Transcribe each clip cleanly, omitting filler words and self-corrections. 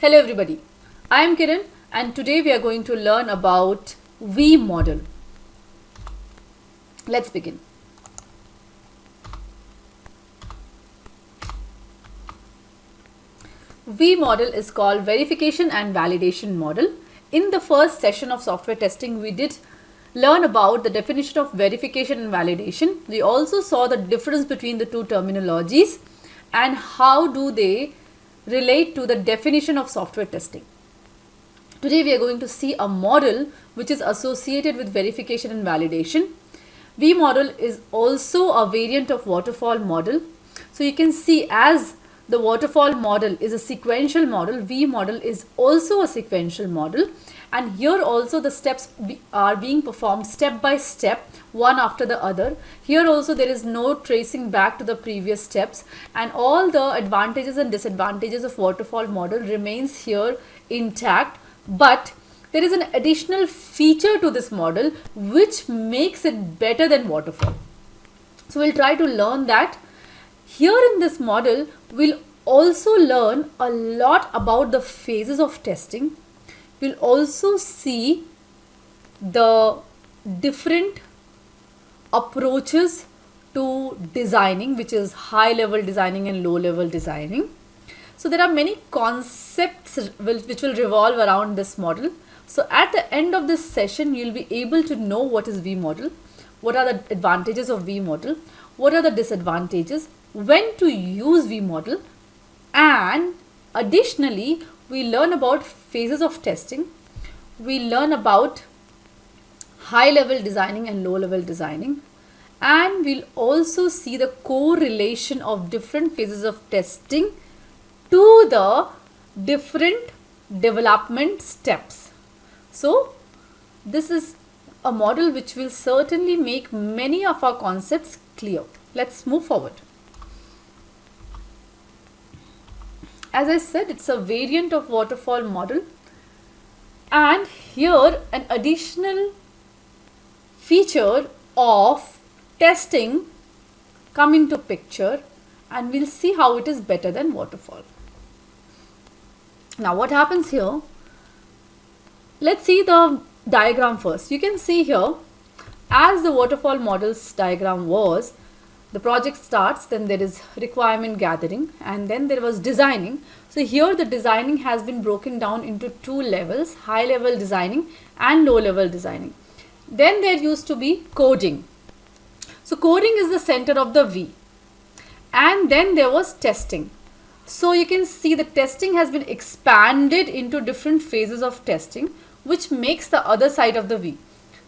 Hello everybody, I am Kiran and today we are going to learn about V model. Let's begin. V model is called verification and validation model. In the first session of software testing, we did learn about the definition of verification and validation. We also saw the difference between the two terminologies and how do they relate to the definition of software testing. Today we are going to see a model which is associated with verification and validation. V model is also a variant of waterfall model. So you can see as the waterfall model is a sequential model, V model is also a sequential model, and here also the steps are being performed step by step, one after the other. Here also there is no tracing back to the previous steps, and all the advantages and disadvantages of waterfall model remains here intact, but there is an additional feature to this model which makes it better than waterfall. So we'll try to learn that. Here in this model, we'll also learn a lot about the phases of testing. We'll also see the different approaches to designing, which is high level designing and low level designing. So there are many concepts which will revolve around this model. So at the end of this session, you'll be able to know what is V model, what are the advantages of V model, what are the disadvantages, when to use V model, and additionally we learn about phases of testing. We learn about high level designing and low level designing, and we'll also see the correlation of different phases of testing to the different development steps. So this is a model which will certainly make many of our concepts clear. Let's move forward. As I said, it's a variant of waterfall model, and here an additional feature of testing come into picture, and we'll see how it is better than waterfall. Now what happens here? Let's see the diagram first. You can see here, as the waterfall model's diagram was, the project starts, then there is requirement gathering, and then there was designing. So here the designing has been broken down into two levels, high level designing and low level designing. Then there used to be coding. So coding is the center of the V. And then there was testing. So you can see the testing has been expanded into different phases of testing, which makes the other side of the V.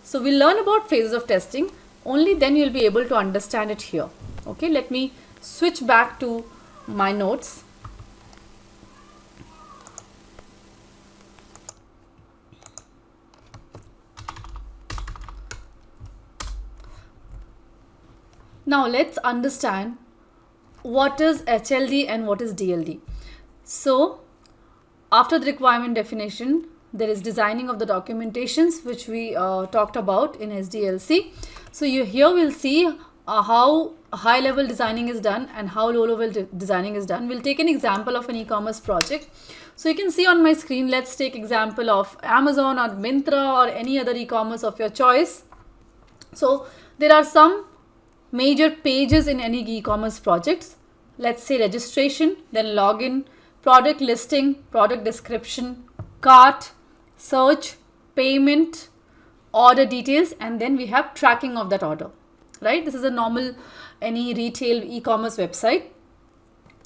So we'll learn about phases of testing. Only then you'll be able to understand it here. Okay, let me switch back to my notes. Now let's understand what is HLD and what is DLD. So after the requirement definition, there is designing of the documentations, which we talked about in SDLC. So here we'll see how high level designing is done and how low level designing is done. We'll take an example of an e-commerce project. So you can see on my screen, let's take example of Amazon or Myntra or any other e-commerce of your choice. So there are some major pages in any e-commerce projects. Let's say registration, then login, product listing, product description, cart, search, payment, order details, and then we have tracking of that order, right? This is a normal any retail e-commerce website.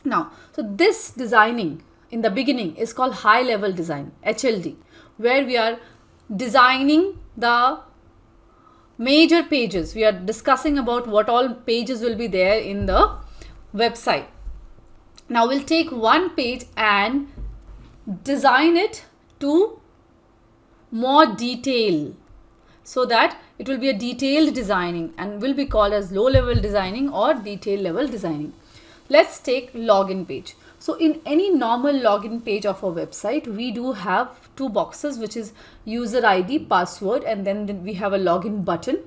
Now, so this designing in the beginning is called high level design, HLD, where we are designing the major pages. We are discussing about what all pages will be there in the website. Now we'll take one page and design it to more detail, so that it will be a detailed designing and will be called as low level designing or detail level designing. Let's take login page. So in any normal login page of a website, we do have two boxes, which is user ID, password, and then we have a login button.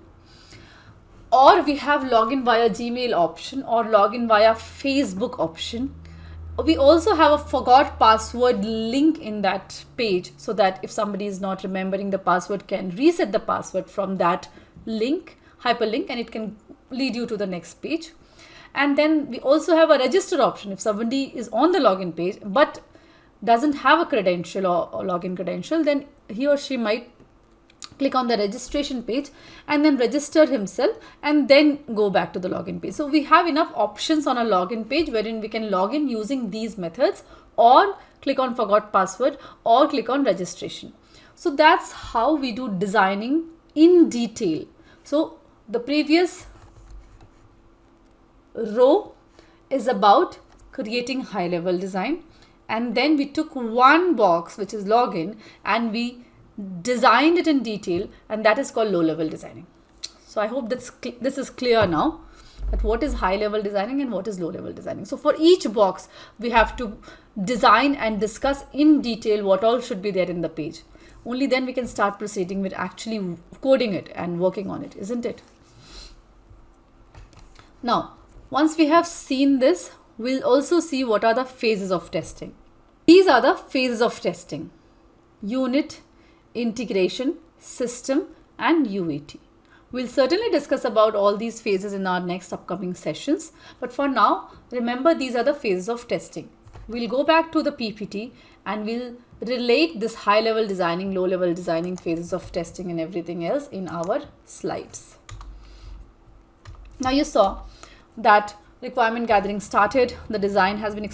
Or we have login via Gmail option or login via Facebook option. we also have a forgot password link in that page, so that if somebody is not remembering the password, can reset the password from that link, hyperlink, and it can lead you to the next page. And then we also have a register option. If somebody is on the login page but doesn't have a credential or login credential, then he or she might click on the registration page and then register himself and then go back to the login page. So we have enough options on a login page wherein we can log in using these methods, or click on forgot password, or click on registration. So that's how we do designing in detail. So the previous row is about creating high level design, and then we took one box which is login and we designed it in detail, and that is called low level designing. So I hope this is clear now, that what is high level designing and what is low level designing. So for each box we have to design and discuss in detail what all should be there in the page. Only then we can start proceeding with actually coding it and working on it, isn't it? Now, once we have seen this, we'll also see what are the phases of testing. These are the phases of testing: unit, integration, system, and UAT. We'll certainly discuss about all these phases in our next upcoming sessions, but for now, remember these are the phases of testing. We'll go back to the PPT and we'll relate this high level designing, low level designing, phases of testing and everything else in our slides. Now you saw that requirement gathering started, the design has been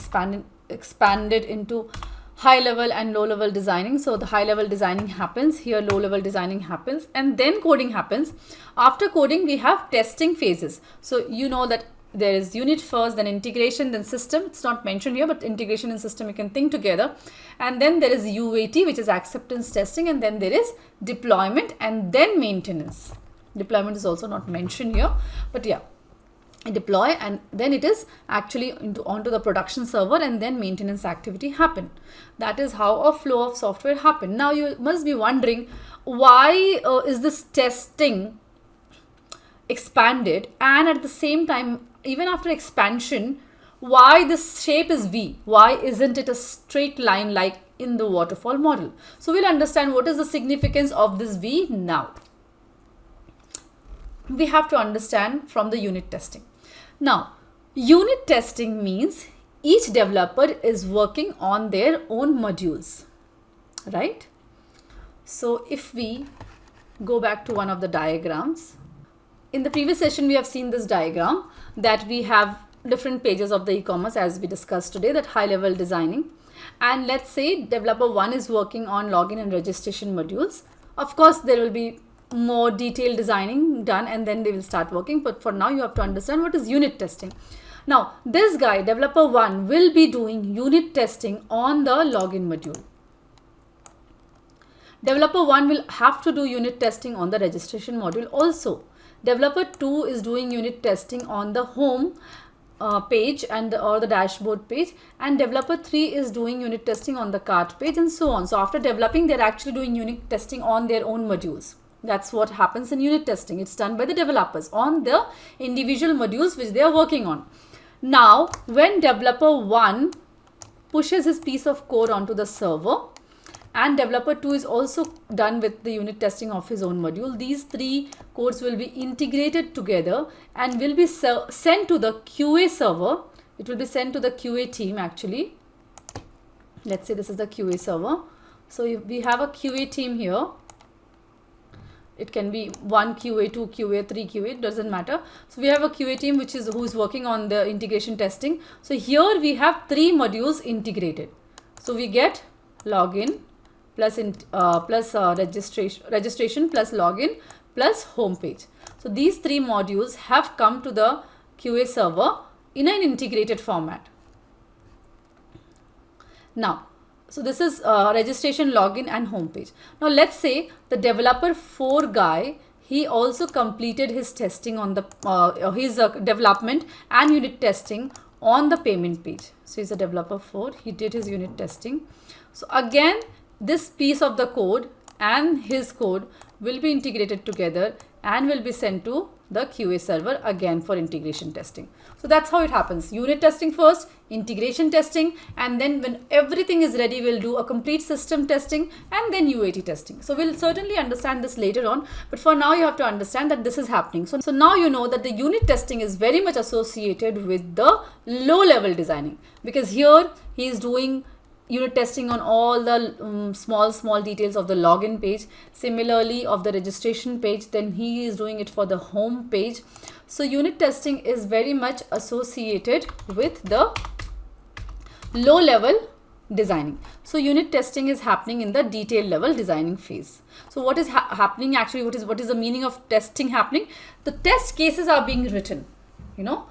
expanded into high level and low level designing. So the high level designing happens here, low level designing happens, and then coding happens. After coding we have testing phases. So you know that there is unit first, then integration, then system. It's not mentioned here, but integration and system you can think together. And then there is UAT, which is acceptance testing, and then there is deployment and then maintenance. Deployment is also not mentioned here, but yeah, deploy and then it is actually onto the production server, and then maintenance activity happen. That is how a flow of software happen. Now you must be wondering, why is this testing expanded, and at the same time, even after expansion, why this shape is V? Why isn't it a straight line like in the waterfall model? So we'll understand what is the significance of this V now. We have to understand from the unit testing. Now, unit testing means each developer is working on their own modules, right? So if we go back to one of the diagrams, in the previous session we have seen this diagram that we have different pages of the e-commerce as we discussed today, that high level designing. And let's say developer 1 is working on login and registration modules. Of course, there will be more detailed designing done and then they will start working, but for now you have to understand what is unit testing. Now this guy, developer 1, will be doing unit testing on the login module. Developer 1 will have to do unit testing on the registration module also. Developer 2 is doing unit testing on the home page and or the dashboard page, and developer 3 is doing unit testing on the cart page, and so on. So after developing, they're actually doing unit testing on their own modules. That's what happens in unit testing. It's done by the developers on the individual modules which they are working on. Now, when developer 1 pushes his piece of code onto the server, and developer 2 is also done with the unit testing of his own module, these three codes will be integrated together and will be sent to the QA server. It will be sent to the QA team actually. Let's say this is the QA server. So we have a QA team here. It can be 1 QA, 2 QA, 3 QA, it doesn't matter. So we have a QA team who's working on the integration testing. So here we have 3 modules integrated. So we get login plus registration plus login plus homepage. So these 3 modules have come to the QA server in an integrated format. Now, so this is registration, login and homepage. Now let's say the developer 4 guy, he also completed his testing on the development and unit testing on the payment page. So he's a developer 4, he did his unit testing. So again, this piece of the code and his code will be integrated together and will be sent to the QA server again for integration testing. So that's how it happens. Unit testing first, integration testing, and then when everything is ready, we'll do a complete system testing and then UAT testing. So we'll certainly understand this later on, but for now you have to understand that this is happening. So now you know that the unit testing is very much associated with the low level designing, because here he is doing unit testing on all the small details of the login page, similarly of the registration page, then he is doing it for the home page. So unit testing is very much associated with the low level designing. So unit testing is happening in the detail level designing phase. So what is happening actually, what is the meaning of testing happening? The test cases are being written, you know.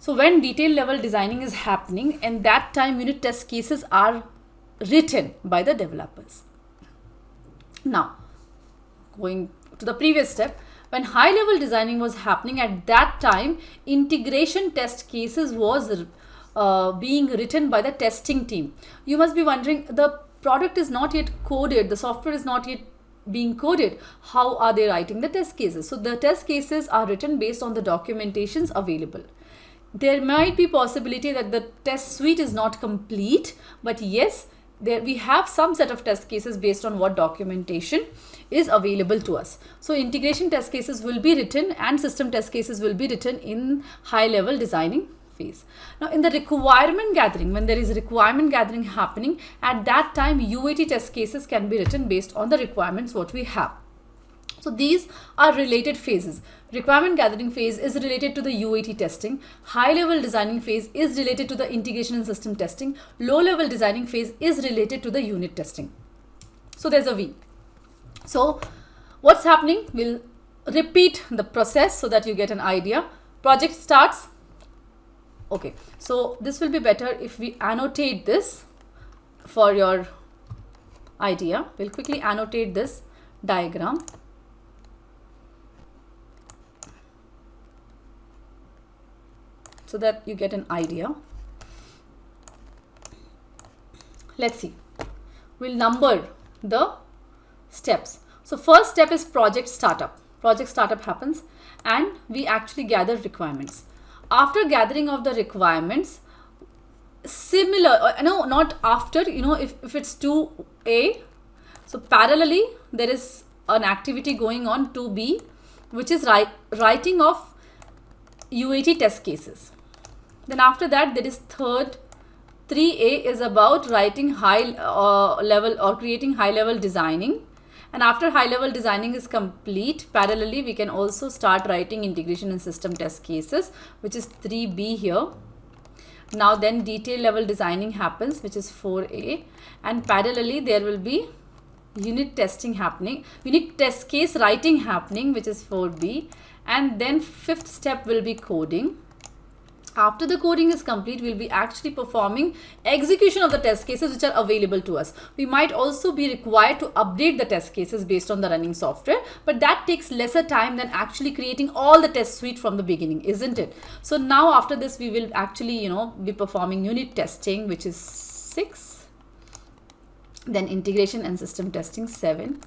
So when detail level designing is happening, and that time unit test cases are written by the developers. Now, going to the previous step, when high level designing was happening, at that time integration test cases was being written by the testing team. You must be wondering, the product is not yet coded, the software is not yet being coded. How are they writing the test cases? So the test cases are written based on the documentations available. There might be possibility that the test suite is not complete, but yes, there we have some set of test cases based on what documentation is available to us. So integration test cases will be written and system test cases will be written in high level designing phase. Now in the requirement gathering, when there is requirement gathering happening, at that time UAT test cases can be written based on the requirements what we have. So these are related phases. Requirement gathering phase is related to the UAT testing. High level designing phase is related to the integration and system testing. Low level designing phase is related to the unit testing. So there's a V. So what's happening? We'll repeat the process so that you get an idea. Project starts. Okay, so this will be better if we annotate this for your idea. We'll quickly annotate this diagram. So that you get an idea. Let's see. We'll number the steps. So first step is project startup. Project startup happens and we actually gather requirements. After gathering of the requirements, similar, no, not after, you know, if it's 2A, so parallelly there is an activity going on 2B, which is writing of UAT test cases. Then after that there is third, 3A is about writing high level or creating high level designing. And after high level designing is complete, parallelly we can also start writing integration and system test cases, which is 3B here. Now then detail level designing happens, which is 4A, and parallelly there will be unit testing happening, unit test case writing happening, which is 4B, and then fifth step will be coding. After the coding is complete, we'll be actually performing execution of the test cases which are available to us. We might also be required to update the test cases based on the running software, but that takes lesser time than actually creating all the test suite from the beginning, isn't it? So now after this, we will actually, you know, be performing unit testing, which is 6. Then integration and system testing, 7.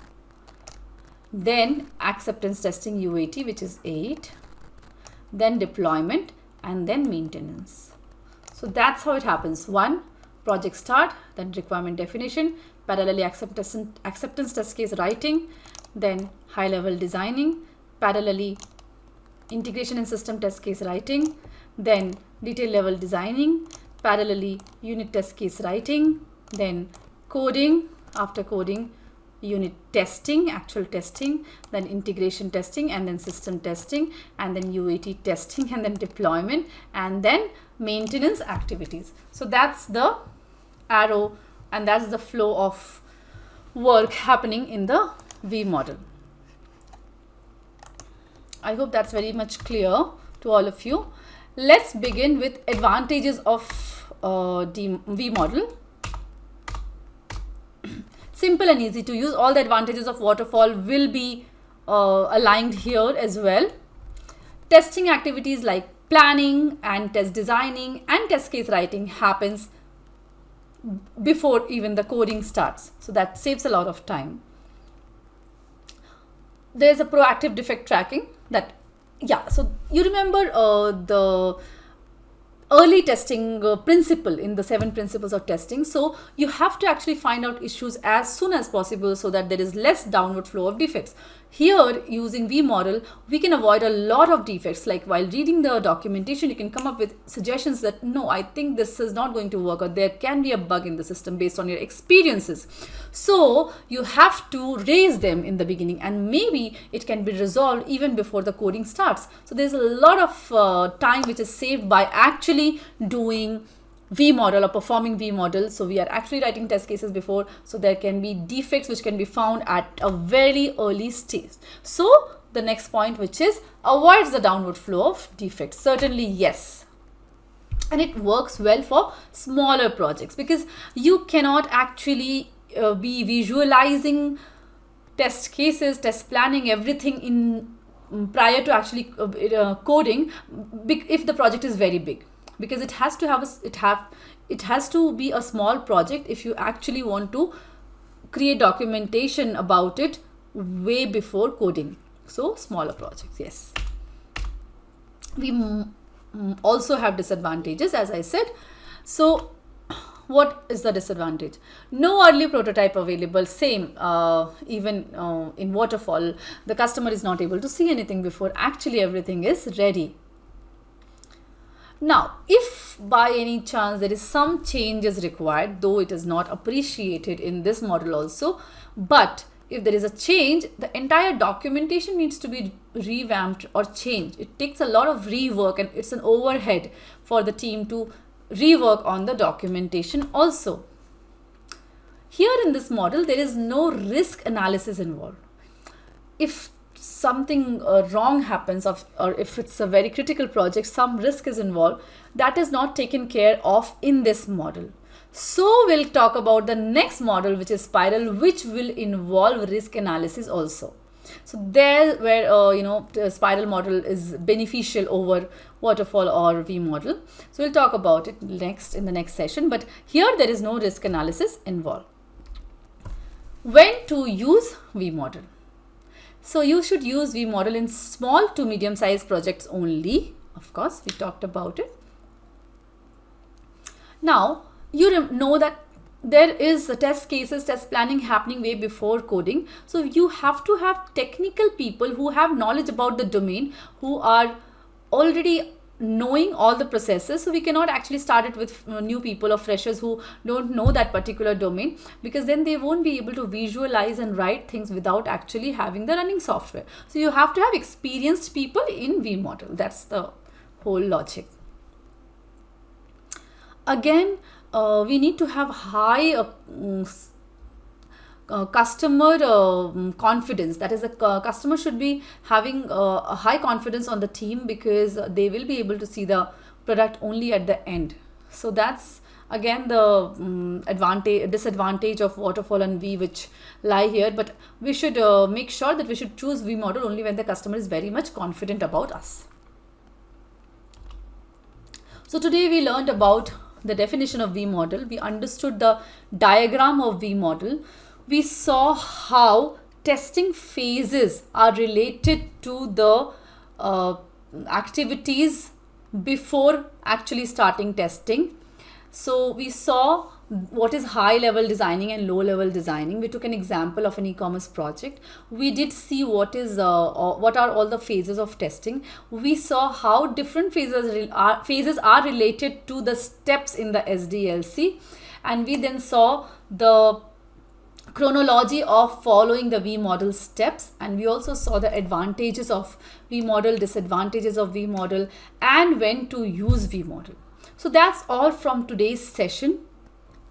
Then acceptance testing UAT, which is 8. Then deployment, and then maintenance. So that's how it happens. 1, project start, then requirement definition, parallelly acceptance test case writing, then high level designing, parallelly integration and system test case writing, then detail level designing, parallelly unit test case writing, then coding, after coding unit testing, actual testing, then integration testing, and then system testing, and then UAT testing, and then deployment, and then maintenance activities. So that's the arrow and that's the flow of work happening in the V model. I hope that's very much clear to all of you. Let's begin with advantages of V model. Simple and easy to use. All the advantages of waterfall will be aligned here as well. Testing activities like planning and test designing and test case writing happens before even the coding starts. So that saves a lot of time. There's a proactive defect tracking that Yeah, so you remember the early testing principle in the 7 principles of testing. So you have to actually find out issues as soon as possible so that there is less downward flow of defects. Here, using vModel, we can avoid a lot of defects. Like while reading the documentation, you can come up with suggestions that no, I think this is not going to work, or there can be a bug in the system based on your experiences. So you have to raise them in the beginning, and maybe it can be resolved even before the coding starts. So there's a lot of time which is saved by actually doing vModel or performing vModel. So we are actually writing test cases before, so there can be defects which can be found at a very early stage. So the next point, which is avoids the downward flow of defects. Certainly yes. And it works well for smaller projects because you cannot actually be visualizing test cases, test planning, everything in prior to actually coding if the project is very big, because it has to have it has to be a small project if you actually want to create documentation about it way before coding. So smaller projects, yes. We also have disadvantages, as I said. So what is the disadvantage? No early prototype available. Same, even in Waterfall, the customer is not able to see anything before actually everything is ready. Now, if by any chance there is some changes required, though it is not appreciated in this model also, but if there is a change, the entire documentation needs to be revamped or changed. It takes a lot of rework, and it's an overhead for the team to rework on the documentation also. Here in this model, there is no risk analysis involved. If something wrong happens, or if it's a very critical project, some risk is involved, that is not taken care of in this model. So we'll talk about the next model, which is Spiral, which will involve risk analysis also. So there where the Spiral model is beneficial over Waterfall or vModel. So we'll talk about it next in the next session, but here there is no risk analysis involved. When to use vModel? So you should use vModel in small to medium sized projects only. Of course, we talked about it. Now you know that there is a test cases, test planning happening way before coding. So you have to have technical people who have knowledge about the domain, who are already knowing all the processes. So we cannot actually start it with new people or freshers who don't know that particular domain, because then they won't be able to visualize and write things without actually having the running software. So you have to have experienced people in vModel. That's the whole logic. Again, we need to have high customer confidence. That is, a customer should be having a high confidence on the team, because they will be able to see the product only at the end. So that's again the disadvantage of Waterfall and V which lie here. But we should make sure that we should choose vModel only when the customer is very much confident about us. So today we learned about the definition of vModel. We understood the diagram of vModel. We saw how testing phases are related to the activities before actually starting testing. So we saw what is high level designing and low level designing. We took an example of an e-commerce project. We did see what are all the phases of testing. We saw how different phases are related to the steps in the SDLC, and we then saw the chronology of following the vModel steps, and we also saw the advantages of vModel, disadvantages of vModel, and when to use vModel. So that's all from today's session.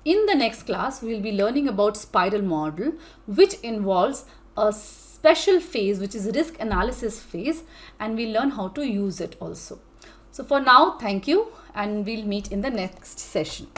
In the next class, we will be learning about Spiral model, which involves a special phase, which is risk analysis phase, and we'll learn how to use it also. So for now, thank you, and we'll meet in the next session.